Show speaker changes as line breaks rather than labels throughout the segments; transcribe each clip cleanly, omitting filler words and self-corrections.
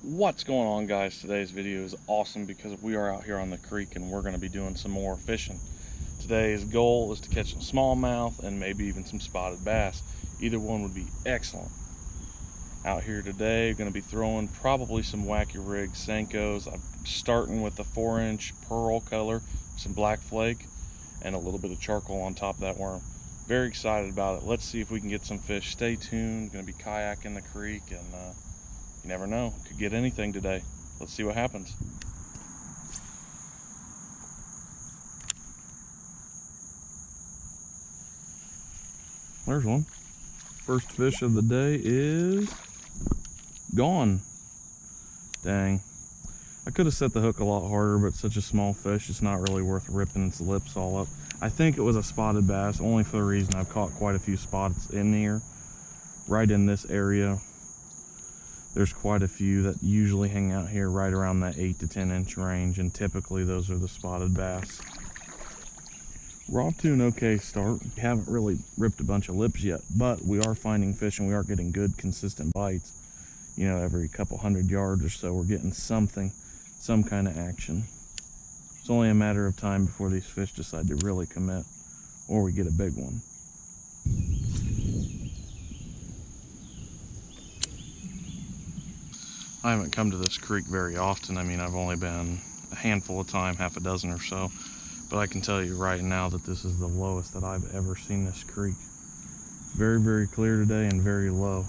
What's going on, guys? Today's video is awesome because we are out here on the creek and we're going to be doing some more fishing. Today's goal is to catch some smallmouth and maybe even some spotted bass. Either one would be excellent. Out here today, going to be throwing probably some wacky rig Senkos. I'm starting with the 4-inch pearl color, some black flake, and a little bit of charcoal on top of that worm. Very excited about it. Let's see if we can get some fish. Stay tuned. Going to be kayaking the creek, and you never know, could get anything today. Let's see what happens. There's one. First fish of the day is gone. Dang. I could have set the hook a lot harder, but such a small fish, it's not really worth ripping its lips all up. I think it was a spotted bass, only for the reason I've caught quite a few spots in here. Right in this area, there's quite a few that usually hang out here right around that 8 to 10 inch range, and typically those are the spotted bass. We're off to an okay start. We haven't really ripped a bunch of lips yet, but we are finding fish and we are getting good consistent bites. You know, every couple hundred yards or so we're getting something, some kind of action. It's only a matter of time before these fish decide to really commit, or we get a big one. I haven't come to this creek very often. I mean, I've only been a handful of times, half a dozen or so. But I can tell you right now that this is the lowest that I've ever seen this creek. Very, very clear today and very low.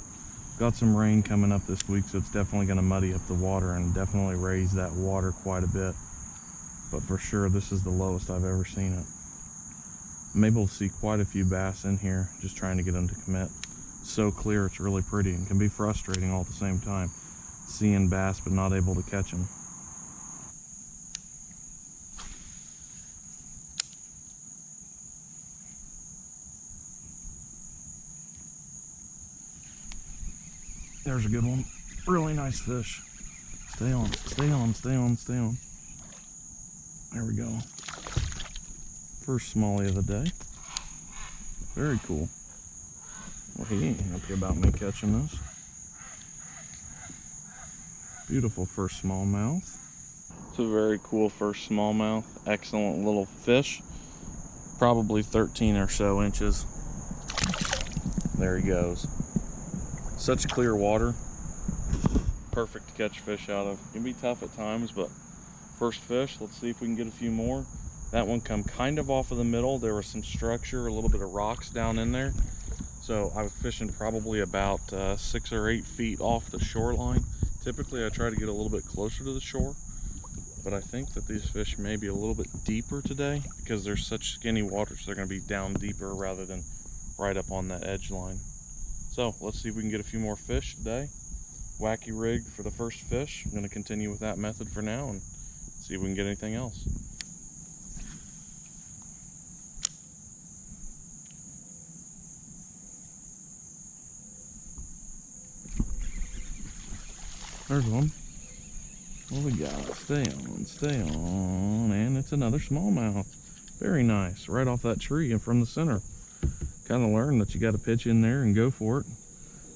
Got some rain coming up this week, so it's definitely going to muddy up the water and definitely raise that water quite a bit. But for sure, this is the lowest I've ever seen it. I'm able to see quite a few bass in here, just trying to get them to commit. It's so clear, it's really pretty and can be frustrating all at the same time. Seeing bass but not able to catch them. There's a good one. Really nice fish. Stay on, stay on, stay on, stay on. There we go. First smallie of the day. Very cool. Well, he ain't happy about me catching this. Beautiful first smallmouth. It's a very cool first smallmouth. Excellent little fish. Probably 13 or so inches. There he goes. Such clear water. Perfect to catch fish out of. It can be tough at times, but first fish. Let's see if we can get a few more. That one come kind of off of the middle. There was some structure, a little bit of rocks down in there. So I was fishing probably about 6 or 8 feet off the shoreline. Typically I try to get a little bit closer to the shore, but I think that these fish may be a little bit deeper today because they're such skinny water, so they're going to be down deeper rather than right up on that edge line. So let's see if we can get a few more fish today. Wacky rig for the first fish. I'm going to continue with that method for now and see if we can get anything else. There's one. What we got? Stay on, and it's another smallmouth. Very nice, right off that tree and from the center. Kind of learned that you got to pitch in there and go for it.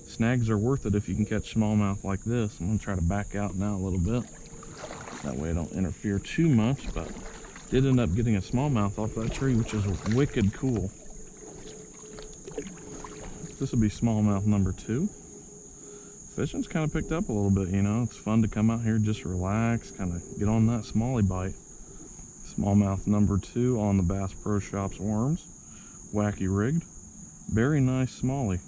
Snags are worth it if you can catch smallmouth like this. I'm gonna try to back out now a little bit. That way I don't interfere too much, but did end up getting a smallmouth off that tree, which is wicked cool. This will be smallmouth number 2. Fishing's kind of picked up a little bit, you know. It's fun to come out here, just relax, kind of get on that smallie bite. Smallmouth number 2 on the Bass Pro Shops worms. Wacky rigged. Very nice smallie.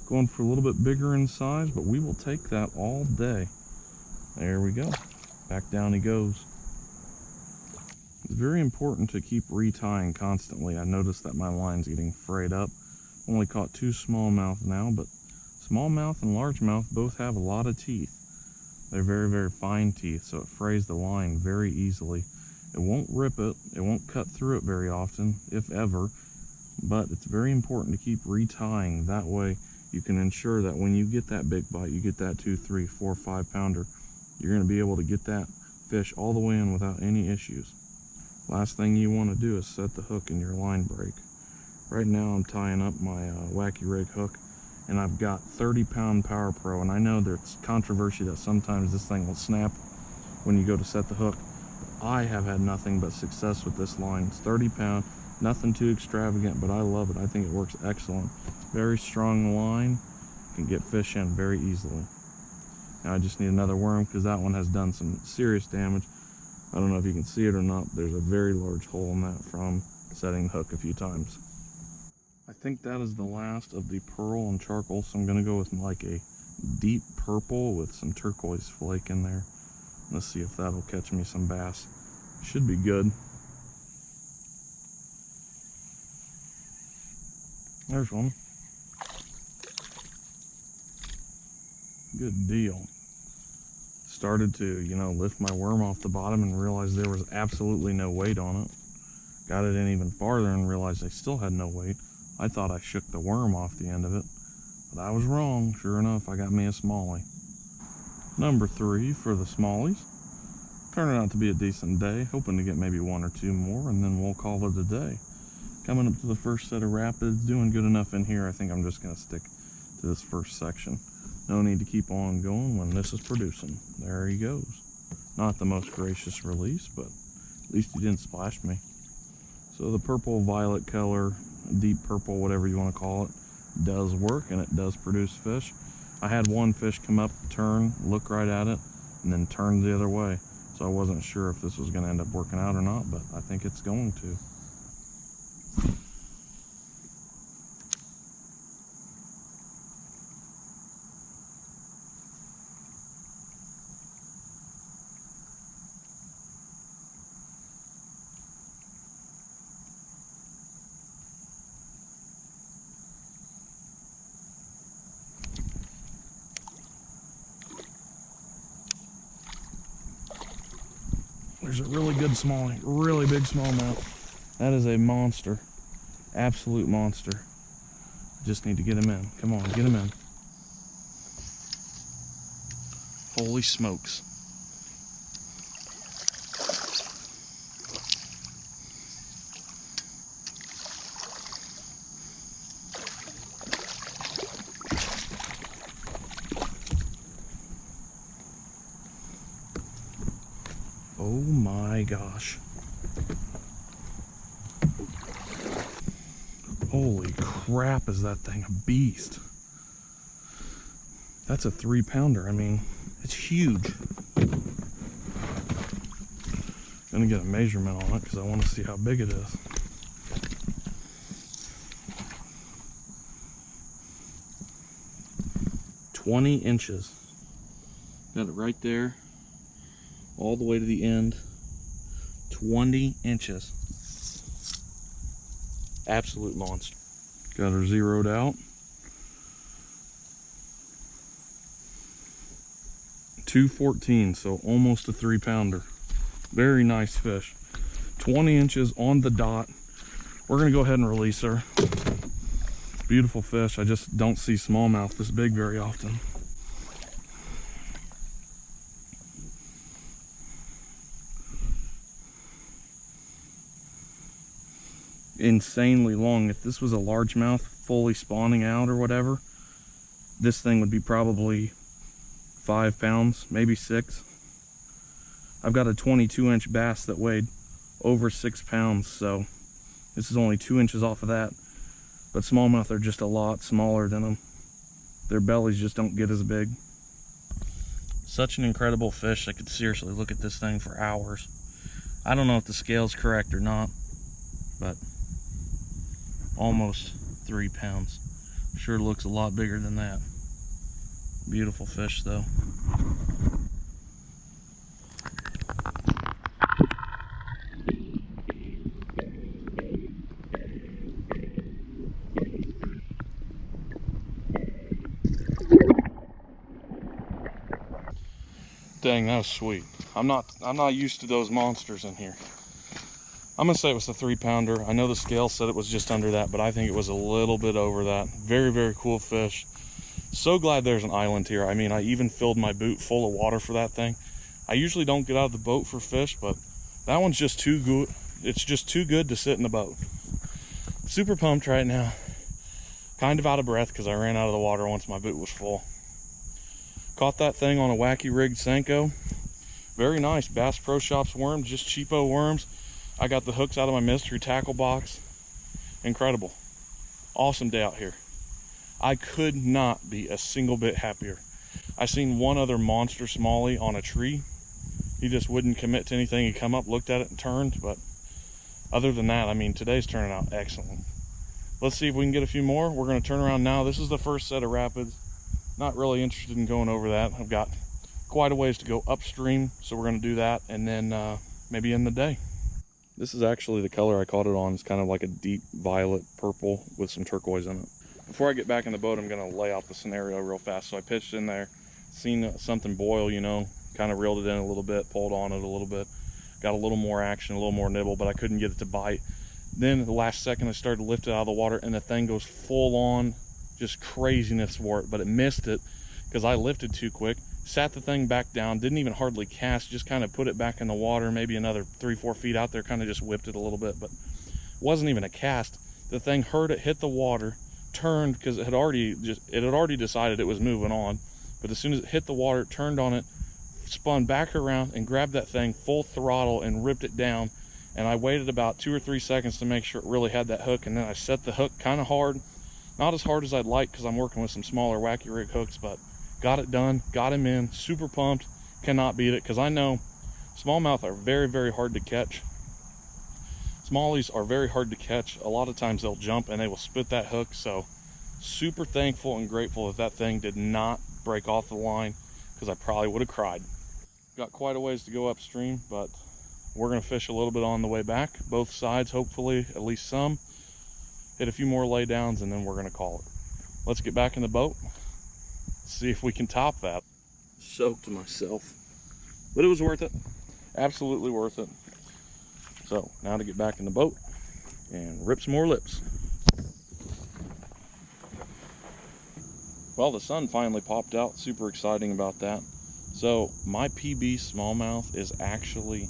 Going for a little bit bigger in size, but we will take that all day. There we go. Back down he goes. It's very important to keep retying constantly. I noticed that my line's getting frayed up. Only caught 2 smallmouth now, but smallmouth and largemouth both have a lot of teeth. They're very, very fine teeth, so it frays the line very easily. It won't rip it, it won't cut through it very often, if ever, but it's very important to keep retying. That way you can ensure that when you get that big bite, you get that 2, 3, 4, 5 pounder, you're going to be able to get that fish all the way in without any issues. Last thing you want to do is set the hook in your line break. Right now I'm tying up my wacky rig hook and I've got 30-pound Power Pro, and I know there's controversy that sometimes this thing will snap when you go to set the hook. I have had nothing but success with this line. It's 30-pound, nothing too extravagant, but I love it. I think it works excellent. Very strong line, can get fish in very easily. Now I just need another worm because that one has done some serious damage. I don't know if you can see it or not. There's a very large hole in that from setting the hook a few times. I think that is the last of the pearl and charcoal, so I'm going to go with like a deep purple with some turquoise flake in there. Let's see if that'll catch me some bass. Should be good. There's one. Good deal. Started to, lift my worm off the bottom and realized there was absolutely no weight on it. Got it in even farther and realized I still had no weight. I thought I shook the worm off the end of it, but I was wrong. Sure enough, I got me a smallie. Number 3 for the smallies. Turning out to be a decent day, hoping to get maybe 1 or 2 more, and then we'll call it a day. Coming up to the first set of rapids, doing good enough in here. I think I'm just going to stick to this first section. No need to keep on going when this is producing. There he goes. Not the most gracious release, but at least he didn't splash me. So the purple violet color, deep purple, whatever you want to call it, does work, and it does produce fish. I had one fish come up, turn, look right at it, and then turn the other way. So I wasn't sure if this was going to end up working out or not, but I think it's going to. There's a really good smallie, really big smallmouth. That is a monster, absolute monster. Just need to get him in. Come on, get him in. Holy smokes. Oh my gosh. Holy crap, is that thing a beast. That's a 3-pounder. I mean, it's huge. Gonna get a measurement on it because I want to see how big it is. "20 inches. Got it right there. All the way to the end. 20 inches. Absolute monster. Got her zeroed out. 214, so almost a 3-pounder. Very nice fish. 20 inches on the dot. We're gonna go ahead and release her. Beautiful fish. I just don't see smallmouth this big very often. Insanely long. If this was a largemouth fully spawning out or whatever, this thing would be probably 5 pounds, maybe 6. I've got a 22-inch bass that weighed over 6 pounds, so this is only 2 inches off of that. But smallmouth are just a lot smaller than them. Their bellies just don't get as big. Such an incredible fish. I could seriously look at this thing for hours. I don't know if the scale's correct or not, but almost 3 pounds. Sure looks a lot bigger than that. Beautiful fish though. Dang, that was sweet. I'm not used to those monsters in here. I'm gonna say it was a 3-pounder. I know the scale said it was just under that, but I think it was a little bit over that. Very, very cool fish. So glad there's an island here. I mean, I even filled my boot full of water for that thing. I usually don't get out of the boat for fish, but that one's just too good. It's just too good to sit in the boat. Super pumped right now. Kind of out of breath because I ran out of the water once my boot was full. Caught that thing on a wacky rigged Senko. Very nice Bass Pro Shops worm, just cheapo worms. I got the hooks out of my mystery tackle box. Incredible. Awesome day out here. I could not be a single bit happier. I seen one other monster smallie on a tree. He just wouldn't commit to anything. He come up, looked at it, and turned. But other than that, I mean, today's turning out excellent. Let's see if we can get a few more. We're going to turn around now. This is the first set of rapids. Not really interested in going over that. I've got quite a ways to go upstream, so we're going to do that and then maybe end the day. This is actually the color I caught it on. It's kind of like a deep violet purple with some turquoise in it. Before I get back in the boat, I'm going to lay out the scenario real fast. So I pitched in there, seen something boil, you know, kind of reeled it in a little bit, pulled on it a little bit, got a little more action, a little more nibble, but I couldn't get it to bite. Then at the last second, I started to lift it out of the water, and the thing goes full on, just craziness for it, but it missed it because I lifted too quick, sat the thing back down, didn't even hardly cast, just kind of put it back in the water, maybe another 3-4 feet out there, kind of just whipped it a little bit, but it wasn't even a cast. The thing heard it hit the water, turned because it had already decided it was moving on, but as soon as it hit the water, it turned on it, spun back around and grabbed that thing full throttle and ripped it down. And I waited about 2 or 3 seconds to make sure it really had that hook, and then I set the hook kind of hard, not as hard as I'd like because I'm working with some smaller wacky rig hooks, but got it done, got him in, super pumped, cannot beat it because I know smallmouth are very, very hard to catch. Smallies are very hard to catch. A lot of times they'll jump and they will spit that hook, so super thankful and grateful that that thing did not break off the line because I probably would have cried. Got quite a ways to go upstream, but we're going to fish a little bit on the way back, both sides, hopefully at least some. Hit a few more lay downs and then we're going to call it. Let's get back in the boat, see if we can top that. Soaked myself, but it was worth it. Absolutely worth it. So now to get back in the boat and rip some more lips. Well, the sun finally popped out. Super exciting about that. So my PB smallmouth is actually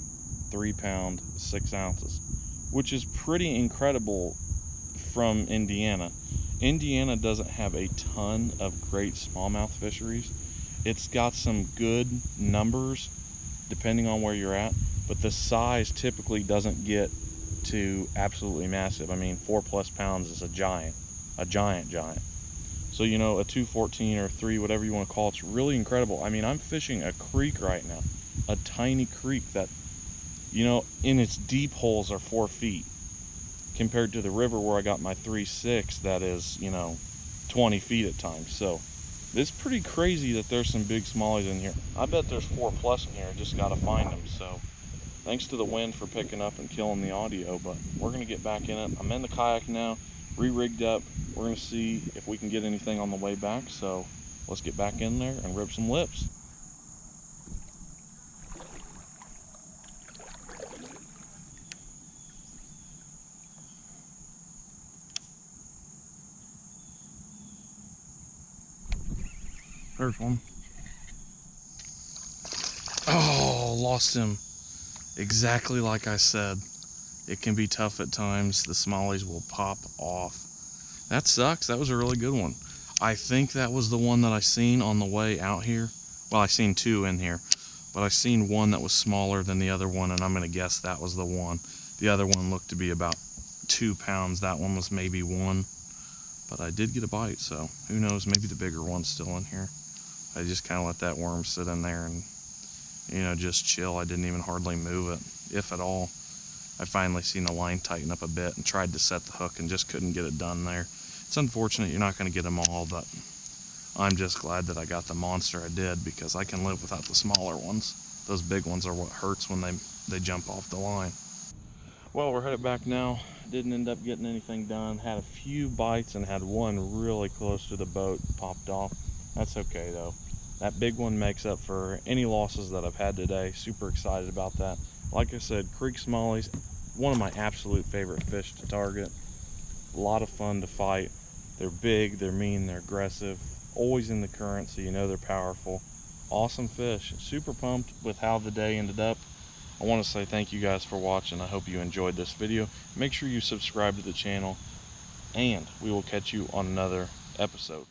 3 pound 6 ounces, which is pretty incredible from Indiana. Indiana doesn't have a ton of great smallmouth fisheries. It's got some good numbers depending on where you're at, but the size typically doesn't get to absolutely massive. I mean, 4+ pounds is a giant. So, you know, a 214 or 3, whatever you want to call it's really incredible. I mean, I'm fishing a creek right now, a tiny creek that, you know, in its deep holes are 4 feet compared to the river where I got my 3.6 that is, you know, 20 feet at times. So it's pretty crazy that there's some big smallies in here. I bet there's 4+ in here. I just got to find them. So thanks to the wind for picking up and killing the audio, but we're going to get back in it. I'm in the kayak now, re-rigged up. We're going to see if we can get anything on the way back. So let's get back in there and rip some lips. There's one. Oh, lost him. Exactly like I said. It can be tough at times. The smallies will pop off. That sucks. That was a really good one. I think that was the one that I seen on the way out here. Well, I seen 2 in here, but I seen one that was smaller than the other one, and I'm going to guess that was the one. The other one looked to be about 2 pounds. That one was maybe 1, but I did get a bite, so who knows? Maybe the bigger one's still in here. I just kind of let that worm sit in there and, you know, just chill. I didn't even hardly move it, if at all. I finally seen the line tighten up a bit and tried to set the hook and just couldn't get it done there. It's unfortunate you're not going to get them all, but I'm just glad that I got the monster I did because I can live without the smaller ones. Those big ones are what hurts when they jump off the line. Well, we're headed back now. Didn't end up getting anything done. Had a few bites and had one really close to the boat, popped off. That's okay though. That big one makes up for any losses that I've had today. Super excited about that. Like I said, creek smallies, one of my absolute favorite fish to target. A lot of fun to fight. They're big, they're mean, they're aggressive. Always in the current, so you know they're powerful. Awesome fish. Super pumped with how the day ended up. I want to say thank you guys for watching. I hope you enjoyed this video. Make sure you subscribe to the channel. and we will catch you on another episode.